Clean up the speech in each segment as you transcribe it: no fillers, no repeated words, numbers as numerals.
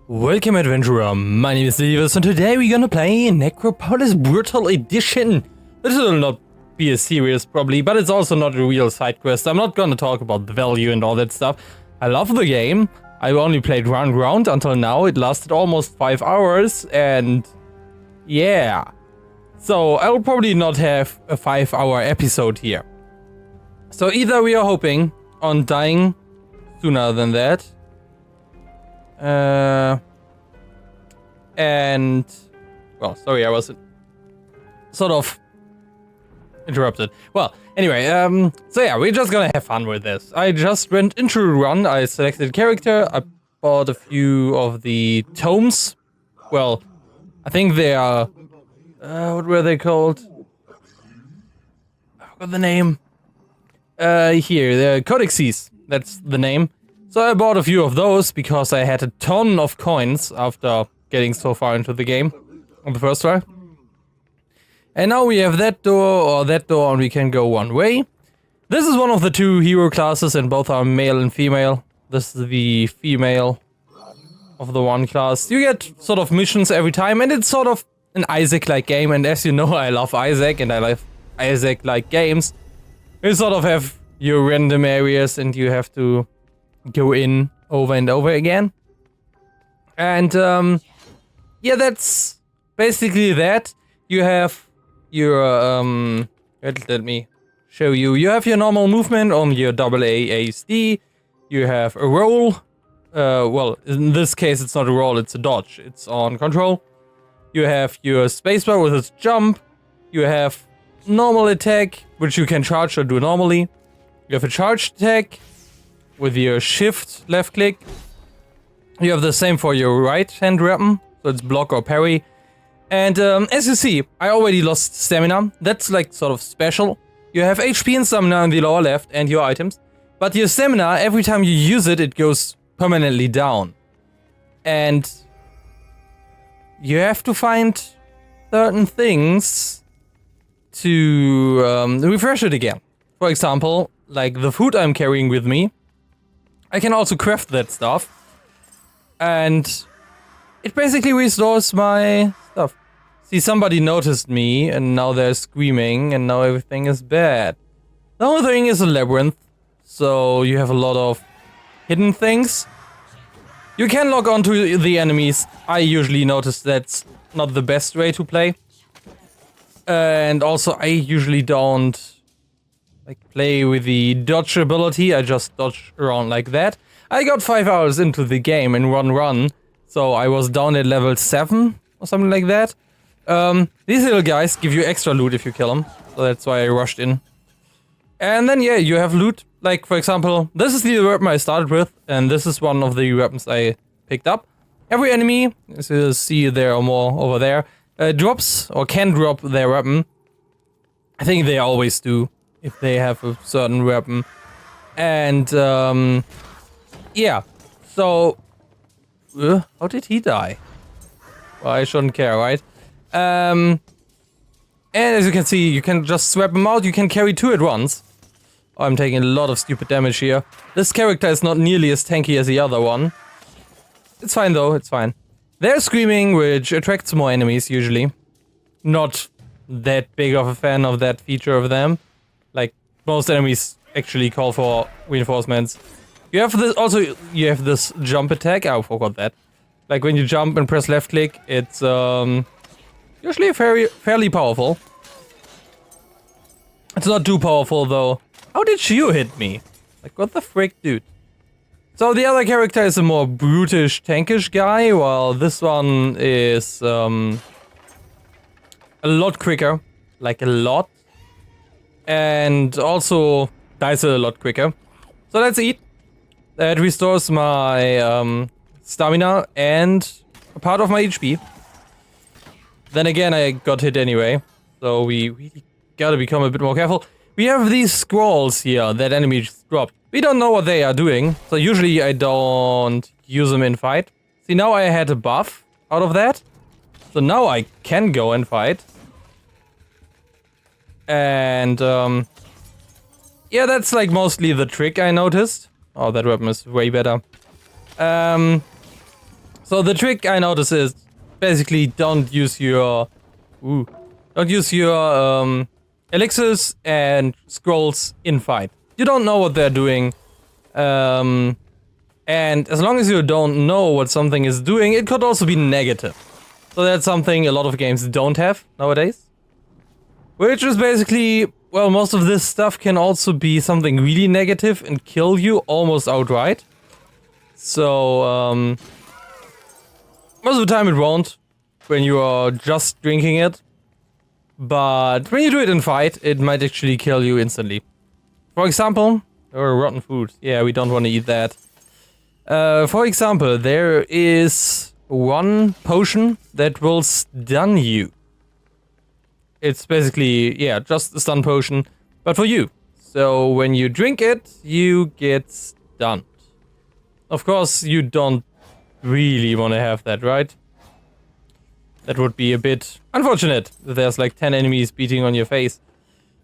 Welcome adventurer, my name is Silvus and today we're gonna play Necropolis Brutal Edition. This will not be a series probably, but it's also not a real side quest. I'm not gonna talk about the value and all that stuff. I love the game. I only played one round until now. It lasted almost 5 hours and yeah. So I'll probably not have a 5-hour episode here. So either we are hoping on dying sooner than that. And well, sorry, I was sort of interrupted. Well, anyway, so yeah, we're just gonna have fun with this. I just went into a run. I selected character. I bought a few of the tomes. Well, I think they are. What were they called? I forgot the name. Here, the codexes. That's the name. So I bought a few of those because I had a ton of coins after getting so far into the game on the first try. And now we have that door and we can go one way. This is one of the two hero classes and both are male and female. This is the female of the one class. You get sort of missions every time and it's sort of an Isaac-like game. And as you know, I love Isaac and I love Isaac-like games. You sort of have your random areas and you have to go in over and over again. And yeah, that's basically that. You have your let me show you. You have your normal movement on your AASD. You have a roll. Well, in this case it's not a roll, it's a dodge. It's on control. You have your spacebar with its jump. You have normal attack, which you can charge or do normally. You have a charged attack with your shift left click. You have the same for your right hand weapon, so it's block or parry. And as you see, I already lost stamina. That's like sort of special. You have HP and stamina in the lower left and your items. But your stamina, every time you use it, it goes permanently down. And you have to find certain things to refresh it again. For example, like the food I'm carrying with me. I can also craft that stuff. And it basically restores my stuff. See, somebody noticed me and now they're screaming and now everything is bad. The whole thing is a labyrinth. So you have a lot of hidden things. You can log on to the enemies. I usually notice that's not the best way to play. And also I usually don't like play with the dodge ability. I just dodge around like that. I got 5 hours into the game in one run, so I was down at level 7 or something like that. These little guys give you extra loot if you kill them, so that's why I rushed in. And then yeah, you have loot. Like for example, this is the weapon I started with, and this is one of the weapons I picked up. Every enemy, as you see there or more over there, drops or can drop their weapon. I think they always do if they have a certain weapon. And yeah, so how did he die? Well, I shouldn't care, right? And as you can see, you can just swap them out. You can carry 2 at once. Oh, I'm taking a lot of stupid damage here. This character is not nearly as tanky as the other one. It's fine though, it's fine. They're screaming, which attracts more enemies usually. Not that big of a fan of that feature of them. Like, most enemies actually call for reinforcements. You have this, also, you have this jump attack. I forgot that. Like, when you jump and press left click, it's usually fairly powerful. It's not too powerful, though. How did you hit me? Like, what the frick, dude? So, the other character is a more brutish, tankish guy, while this one is a lot quicker. Like, a lot. And also dies a lot quicker. So let's eat. That restores my stamina and a part of my HP. Then again, I got hit anyway. So we really gotta become a bit more careful. We have these scrolls here that enemies drop. We don't know what they are doing. So usually I don't use them in fight. See, now I had a buff out of that. So now I can go and fight. And yeah, that's like mostly the trick I noticed. Oh, that weapon is way better. So the trick I notice is basically don't use your elixirs and scrolls in fight. You don't know what they're doing. And as long as you don't know what something is doing, it could also be negative. So that's something a lot of games don't have nowadays. Which is basically, well, most of this stuff can also be something really negative and kill you almost outright. So, most of the time it won't, when you are just drinking it. But when you do it in fight, it might actually kill you instantly. For example, rotten food. Yeah, we don't want to eat that. For example, there is one potion that will stun you. It's basically, yeah, just a stun potion, but for you. So when you drink it, you get stunned. Of course, you don't really want to have that, right? That would be a bit unfortunate. There's like 10 enemies beating on your face.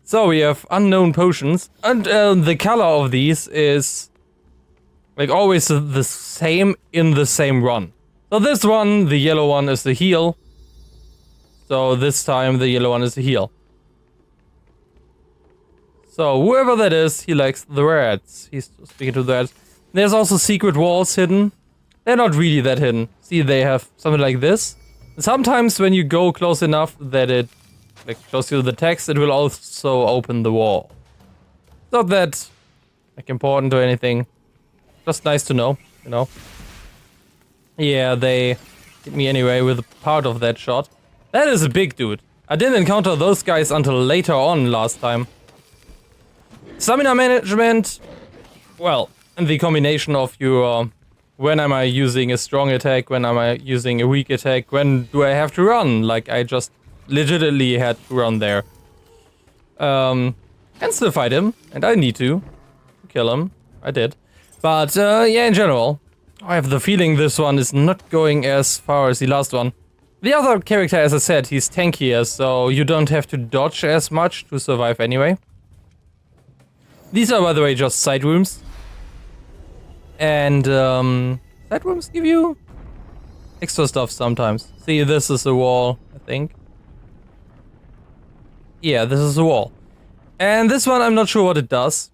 So we have unknown potions, and the color of these is like always the same in the same run. So this one, the yellow one, is the heal. So this time the yellow one is the heal. So whoever that is, he likes the rats. He's speaking to the rats. There's also secret walls hidden. They're not really that hidden. See, they have something like this. And sometimes when you go close enough that it like shows you the text, it will also open the wall. Not that like important or anything. Just nice to know, you know. Yeah, they hit me anyway with a part of that shot. That is a big dude. I didn't encounter those guys until later on last time. Stamina management, well, and the combination of your when am I using a strong attack, when am I using a weak attack, when do I have to run? Like I just legitimately had to run there. And still fight him, and I need to kill him. I did. But yeah, in general, I have the feeling this one is not going as far as the last one. The other character, as I said, he's tankier, so you don't have to dodge as much to survive anyway. These are, by the way, just side rooms. And side rooms give you extra stuff sometimes. See, this is a wall, I think. Yeah, this is a wall. And this one, I'm not sure what it does.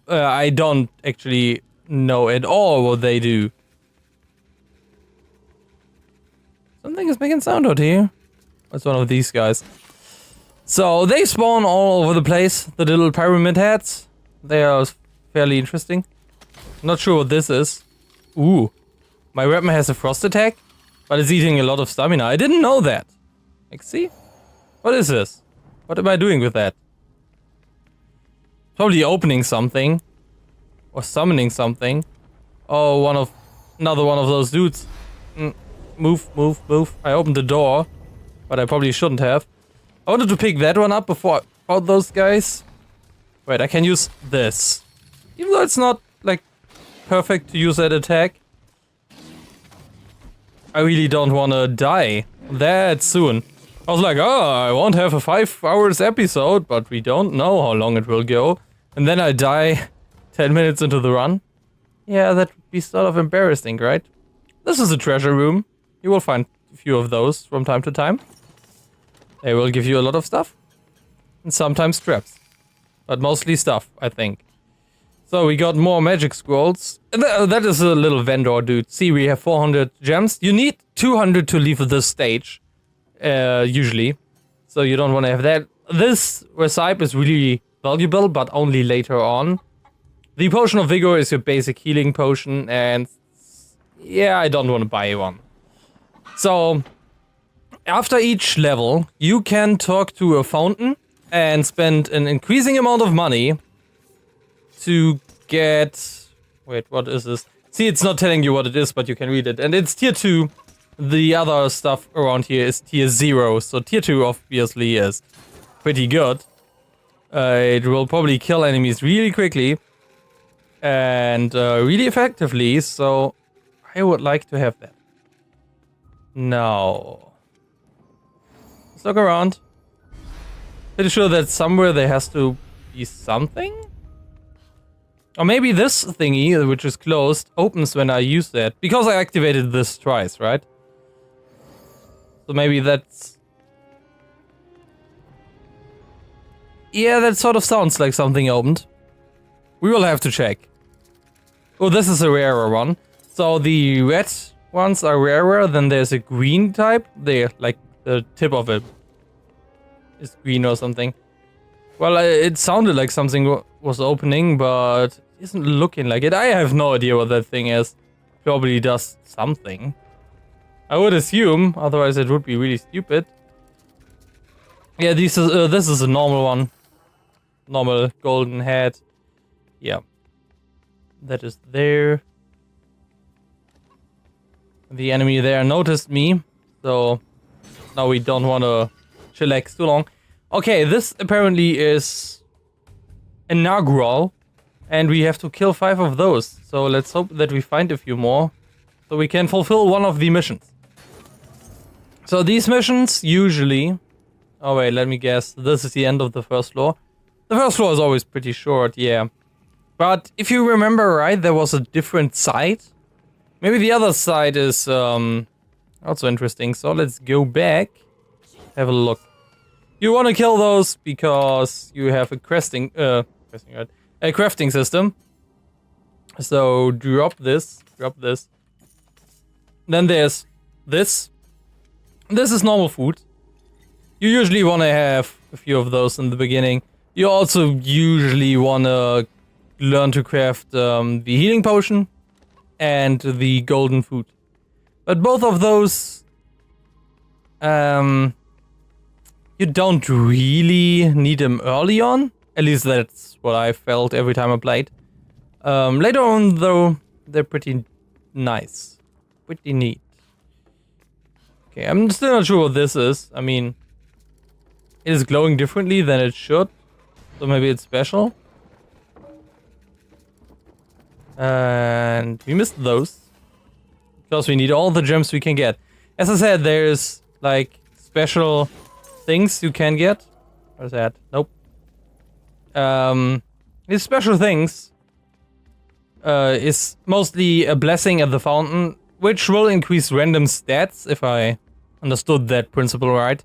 I don't actually know at all what they do. Something is making sound out here. That's one of these guys. So they spawn all over the place. The little pyramid heads. They are fairly interesting. Not sure what this is. Ooh. My weapon has a frost attack, but it's eating a lot of stamina. I didn't know that. Like, see? What is this? What am I doing with that? Probably opening something. Or summoning something. Oh, another one of those dudes. Move, move, move. I opened the door, but I probably shouldn't have. I wanted to pick that one up before I fought those guys. Wait, I can use this. Even though it's not, like, perfect to use that attack. I really don't want to die that soon. I was like, oh, I won't have a 5 hours episode, but we don't know how long it will go. And then I die 10 minutes into the run. Yeah, that would be sort of embarrassing, right? This is a treasure room. You will find a few of those from time to time. They will give you a lot of stuff. And sometimes traps. But mostly stuff, I think. So we got more magic scrolls. And that is a little vendor dude. See, we have 400 gems. You need 200 to leave this stage. Usually. So you don't want to have that. This recipe is really valuable, but only later on. The Potion of Vigor is your basic healing potion, and yeah, I don't want to buy one. So, after each level, you can talk to a fountain and spend an increasing amount of money to get... Wait, what is this? See, it's not telling you what it is, but you can read it. And it's tier 2. The other stuff around here is tier 0, so tier 2 obviously is pretty good. It will probably kill enemies really quickly. And really effectively, so I would like to have that. Now, let's look around. Pretty sure that somewhere there has to be something. Or maybe this thingy, which is closed, opens when I use that. Because I activated this twice, right? So maybe that's... Yeah, that sort of sounds like something opened. We will have to check. Oh, this is a rarer one. So the red ones are rarer, then there's a green type. There, like the tip of it is green or something. Well, it sounded like something was opening, but it isn't looking like it. I have no idea what that thing is. Probably does something. I would assume, otherwise it would be really stupid. Yeah, this is a normal one. Normal golden head. Yeah. That is there. The enemy there noticed me, so now we don't want to chillax too long. Okay, this apparently is inaugural, and we have to kill 5 of those. So let's hope that we find a few more, so we can fulfill one of the missions. So these missions usually... Oh wait, let me guess. This is the end of the first floor. The first floor is always pretty short, yeah. But if you remember right, there was a different side. Maybe the other side is also interesting. So let's go back. Have a look. You want to kill those because you have a crafting system. So drop this. Then there's this. This is normal food. You usually want to have a few of those in the beginning. You also usually want to learn to craft the healing potion and the golden food. But both of those, you don't really need them early on. At least that's what I felt every time I played. Later on, though, they're pretty nice. Pretty neat. Okay, I'm still not sure what this is. I mean, it is glowing differently than it should. So maybe it's special. And we missed those. Because we need all the gems we can get. As I said, there's like special things you can get. Where's that? Nope. These special things is mostly a blessing at the fountain, which will increase random stats, if I understood that principle right.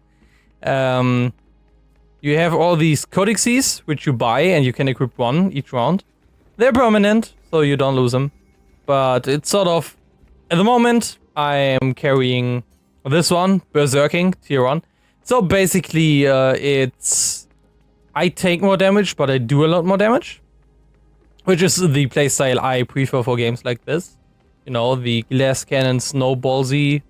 You have all these codices, which you buy, and you can equip one each round. They're permanent, so you don't lose them. But it's sort of... At the moment, I am carrying this one, Berserking, tier 1. So basically, it's... I take more damage, but I do a lot more damage. Which is the playstyle I prefer for games like this. You know, the glass cannon snowballsy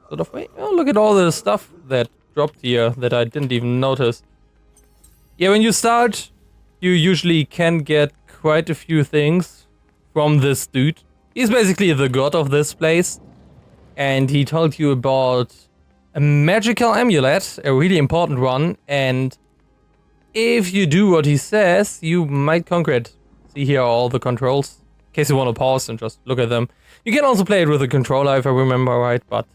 sort of way. Oh, look at all the stuff that dropped here that I didn't even notice. Yeah, when you start, you usually can get quite a few things from this dude. He's basically the god of this place. And he told you about a magical amulet, a really important one. And if you do what he says, you might conquer it. See here are all the controls. In case you want to pause and just look at them. You can also play it with a controller if I remember right, but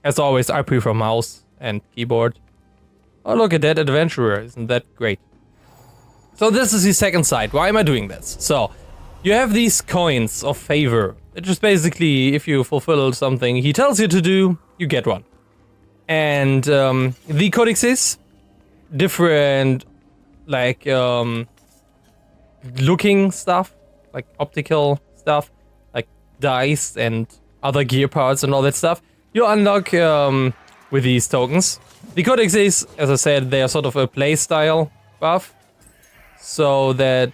as always, I prefer mouse and keyboard. Oh, look at that adventurer. Isn't that great? So this is the second side. Why am I doing this? So, you have these coins of favor. It's just basically, if you fulfill something he tells you to do, you get one. And the codices, different, like, looking stuff, like optical stuff, like dice and other gear parts and all that stuff, you unlock with these tokens. The codices, as I said, they are sort of a playstyle buff, so that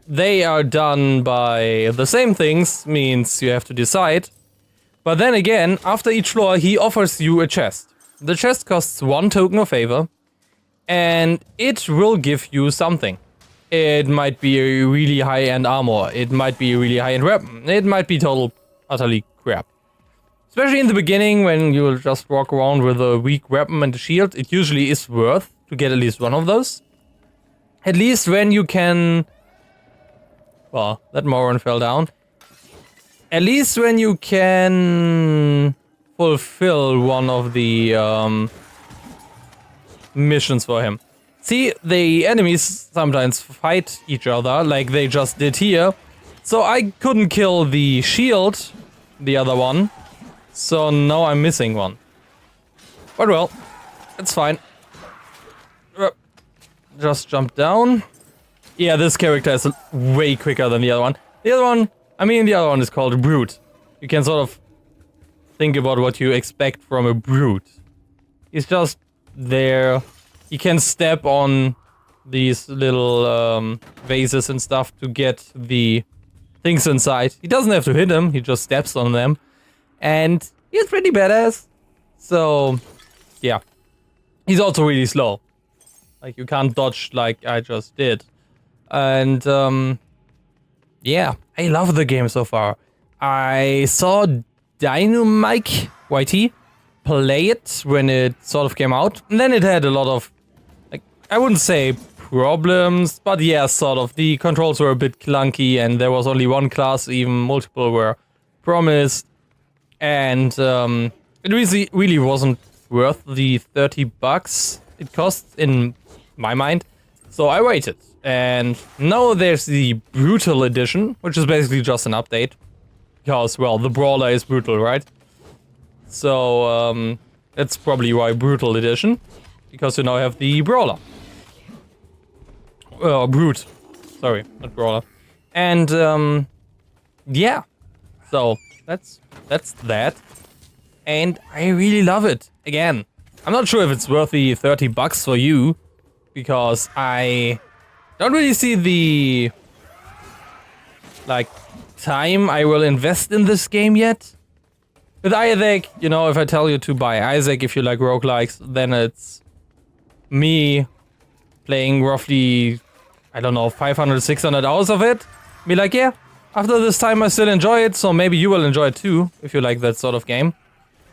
they are done by the same things, means you have to decide. But then again, after each floor, he offers you a chest. The chest costs 1 token of favor, and it will give you something. It might be a really high-end armor, it might be a really high-end weapon, it might be utterly crap. Especially in the beginning, when you will just walk around with a weak weapon and a shield, it usually is worth to get at least one of those. At least when you can... Well, that moron fell down. At least when you can fulfill one of the missions for him. See, the enemies sometimes fight each other, like they just did here. So I couldn't kill the shield, the other one. So now I'm missing one. But well, it's fine. Just jump down. Yeah, this character is way quicker than the other one. The other one is called a brute. You can sort of think about what you expect from a brute. He's just there. He can step on these little vases and stuff to get the things inside. He doesn't have to hit them, he just steps on them. And he's pretty badass. So, yeah. He's also really slow. Like, you can't dodge like I just did. And, yeah. I love the game so far. I saw Dynamike YT play it when it sort of came out. And then it had a lot of, like, I wouldn't say problems, but yeah, sort of. The controls were a bit clunky and there was only one class, even multiple were promised. And it really wasn't worth the $30 it costs in my mind. So I waited. And now there's the Brutal Edition, which is basically just an update. Because, well, the Brawler is brutal, right? So, that's probably why Brutal Edition. Because you now have the Brawler. Brute. Sorry, not Brawler. And, yeah. So, that's that. And I really love it. Again, I'm not sure if it's worth the $30 for you. Because I don't really see the, like, time I will invest in this game yet. With Isaac, you know, if I tell you to buy Isaac if you like roguelikes, then it's me playing roughly, I don't know, 500, 600 hours of it. Be like, yeah, after this time I still enjoy it, so maybe you will enjoy it too, if you like that sort of game.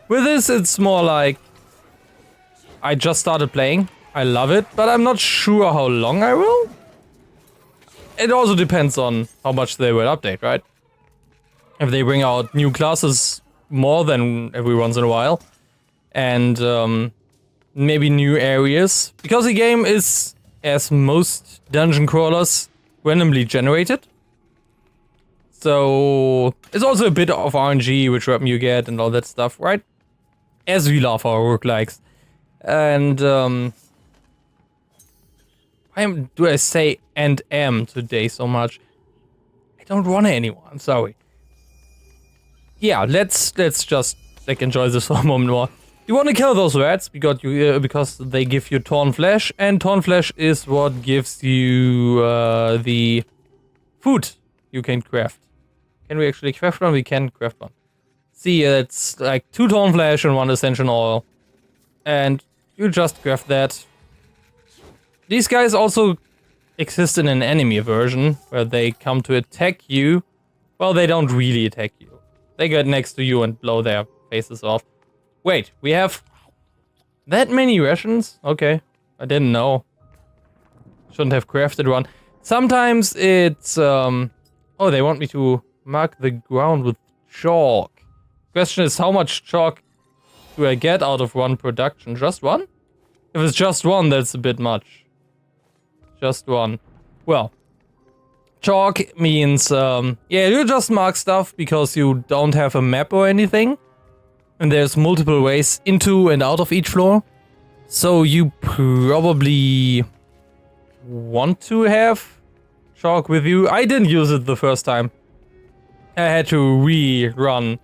With this, it's more like, I just started playing. I love it, but I'm not sure how long I will. It also depends on how much they will update, right? If they bring out new classes more than every once in a while. And maybe new areas. Because the game is, as most dungeon crawlers, randomly generated. So it's also a bit of RNG, which weapon you get and all that stuff, right? As we love our roguelikes. And why do I say and am today so much? I don't want to anymore, I'm sorry. Yeah, let's just like enjoy this for a moment more. You want to kill those rats because they give you torn flesh, and torn flesh is what gives you the food you can craft. Can we actually craft one? We can craft one. See, it's like 2 torn flesh and 1 ascension oil. And you just craft that. These guys also exist in an enemy version, where they come to attack you. Well, they don't really attack you. They get next to you and blow their faces off. Wait, we have that many rations? Okay, I didn't know. Shouldn't have crafted one. Sometimes it's, oh, they want me to mark the ground with chalk. Question is, how much chalk do I get out of one production? Just one? If it's just one, that's a bit much. Just one. Well, chalk means, yeah, you just mark stuff because you don't have a map or anything. And there's multiple ways into and out of each floor. So you probably want to have chalk with you. I didn't use it the first time. I had to rerun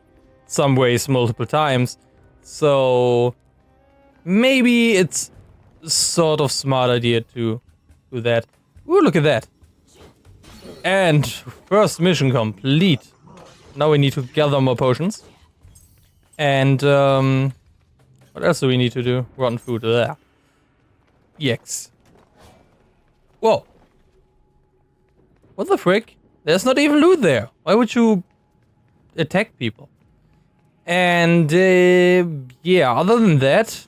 some ways multiple times. So maybe it's sort of smart idea to do that. Ooh, look at that. And first mission complete. Now we need to gather more potions. And what else do we need to do? Rotten food there. Yikes. Whoa. What the frick? There's not even loot there. Why would you attack people? And yeah, other than that,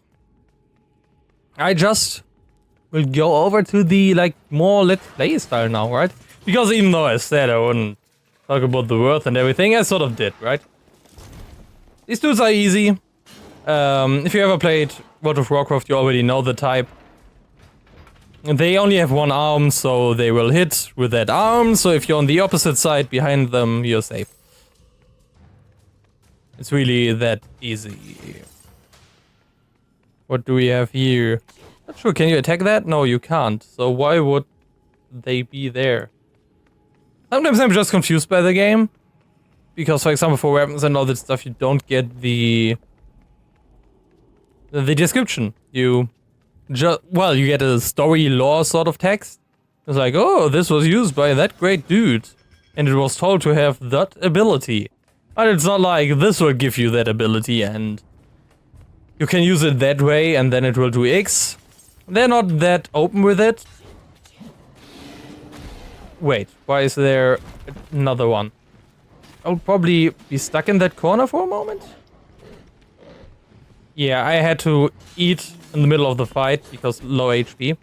I just will go over to the like more let's play style now, right? Because even though I said I wouldn't talk about the worth and everything, I sort of did, right? These dudes are easy. If you ever played World of Warcraft, you already know the type. They only have one arm, so they will hit with that arm. So if you're on the opposite side behind them, you're safe. It's really that easy. What do we have here? Not sure, can you attack that? No, you can't. So why would they be there? Sometimes I'm just confused by the game. Because, for example, for weapons and all that stuff, you don't get the description. You get a story lore sort of text. It's like, oh, this was used by that great dude. And it was told to have that ability. But it's not like this will give you that ability and you can use it that way and then it will do X. They're not that open with it. Wait, why is there another one? I'll probably be stuck in that corner for a moment. Yeah, I had to eat in the middle of the fight because low HP.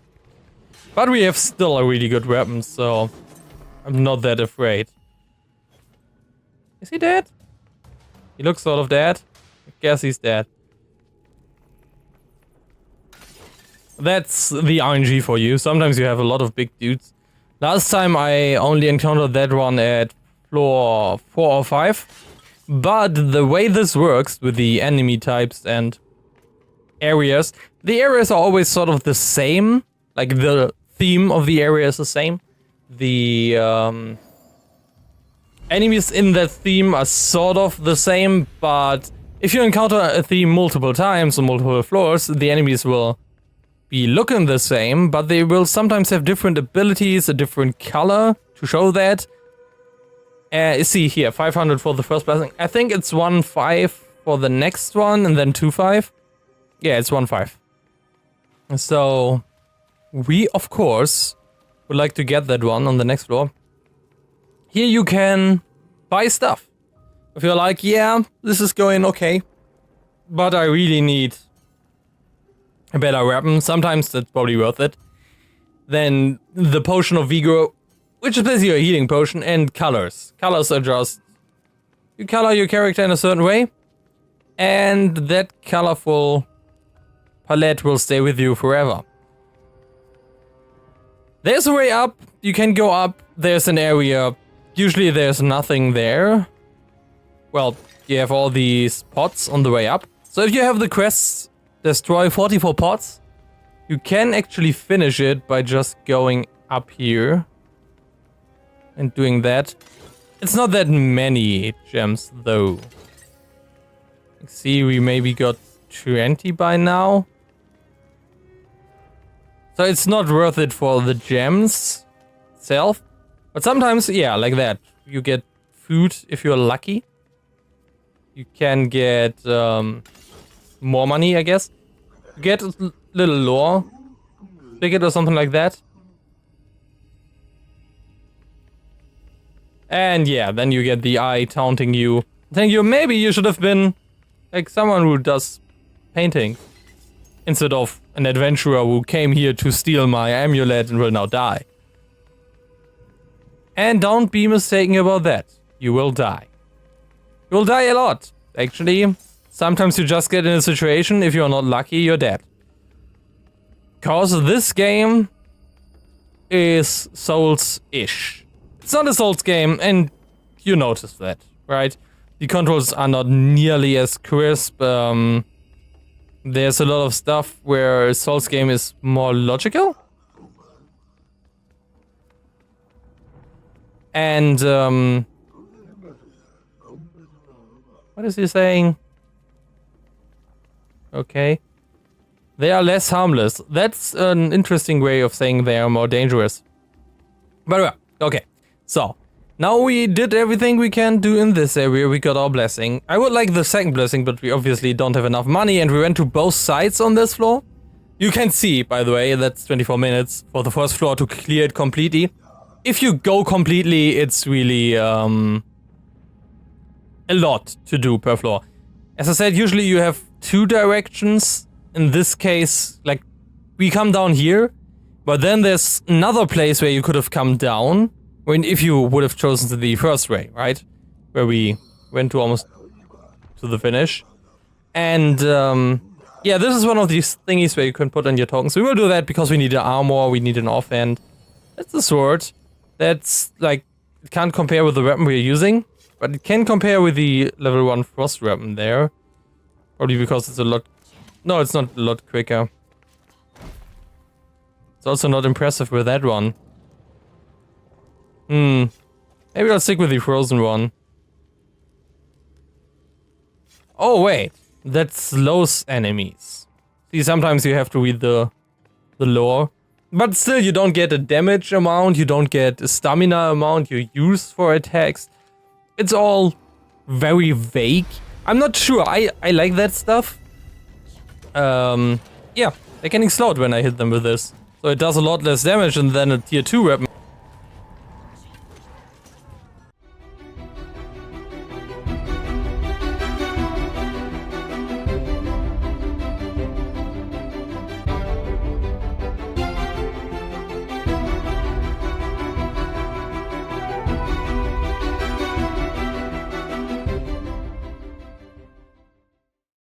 But we have still a really good weapon, so I'm not that afraid. Is he dead? He looks sort of dead. I guess he's dead. That's the RNG for you. Sometimes you have a lot of big dudes. Last time I only encountered that one at floor 4 or 5. But the way this works with the enemy types and areas, the areas are always sort of the same. Like the theme of the area is the same. The enemies in that theme are sort of the same, but if you encounter a theme multiple times on multiple floors, the enemies will be looking the same, but they will sometimes have different abilities, a different color to show that. See here, 500 for the first blessing. I think it's 1.5 for the next one, and then 2.5. Yeah, it's 1.5. So, we of course would like to get that one on the next floor. Here you can buy stuff. If you're like, yeah, this is going okay, but I really need a better weapon, sometimes that's probably worth it. Then the potion of vigor, which is basically a healing potion, and colors. Colors are just, you color your character in a certain way, and that colorful palette will stay with you forever. There's a way up, you can go up, there's an area, usually there's nothing there. Well, you have all these pots on the way up. So if you have the quests, destroy 44 pots, you can actually finish it by just going up here and doing that. It's not that many gems though. See, we maybe got 20 by now. So it's not worth it for the gems itself. But sometimes, yeah, like that. You get food if you're lucky. You can get more money, I guess. You get a little lore ticket or something like that. And yeah, then you get the eye taunting you. Telling you maybe you should have been like someone who does painting. Instead of an adventurer who came here to steal my amulet and will now die. And don't be mistaken about that. You will die. You will die a lot, actually. Sometimes you just get in a situation, if you're not lucky, you're dead. Because this game is Souls-ish. It's not a Souls game, and you notice that, right? The controls are not nearly as crisp. There's a lot of stuff where a Souls game is more logical. And, what is he saying? Okay. They are less harmless. That's an interesting way of saying they are more dangerous. But well, okay. So, now we did everything we can do in this area. We got our blessing. I would like the second blessing, but we obviously don't have enough money, and we went to both sides on this floor. You can see, by the way, that's 24 minutes for the first floor to clear it completely. If you go completely, it's really a lot to do per floor. As I said, usually you have 2 directions. In this case, like, we come down here, but then there's another place where you could have come down, when if you would have chosen the first way, right? Where we went to almost to the finish. And Yeah, this is one of these thingies where you can put on your tokens. We will do that because we need an armor, we need an offhand. That's a sword. That's like, it can't compare with the weapon we're using, but it can compare with the level 1 frost weapon there. Probably because it's a lot... No, it's not a lot quicker. It's also not impressive with that one. Maybe I'll stick with the frozen one. Oh wait, that slows enemies. See, sometimes you have to read the lore. But still, you don't get a damage amount, you don't get a stamina amount you use for attacks. It's all very vague. I'm not sure, I like that stuff. Yeah, they're getting slowed when I hit them with this. So it does a lot less damage than a tier 2 weapon